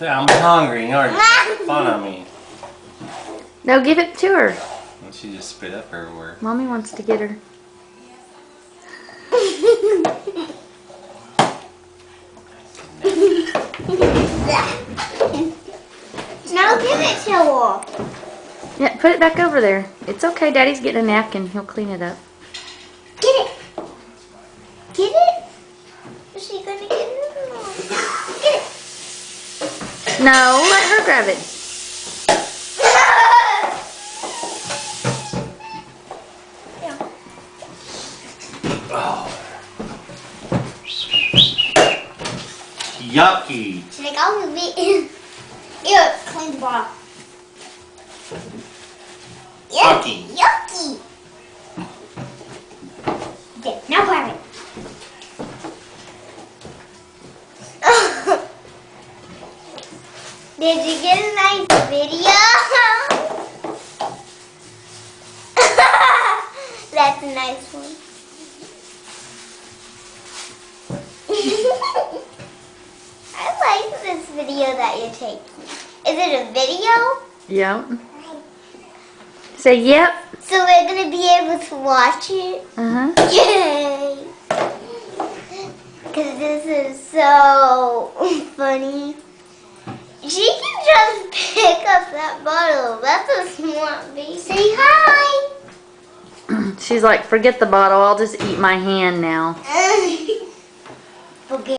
I'm hungry. You already making fun of me. No, give it to her. And she just spit up everywhere. Mommy wants to get her. Now give it to her. Yeah, put it back over there. It's okay. Daddy's getting a napkin. He'll clean it up. Get it. Get it? Is she gonna get it? Get it. No, let her grab it. Yucky. She's like, I'll move it. Ew, clean the bottle. Yucky. Yucky. Okay, now grab it. Did you get a nice video? That's a nice one. I like this video that you're taking. Is it a video? Yep. Say yep. So we're gonna be able to watch it? Uh-huh. Yay! Because this is so funny. She can just pick up that bottle. That's a smart baby. Say hi! She's like, forget the bottle. I'll just eat my hand now. Forget.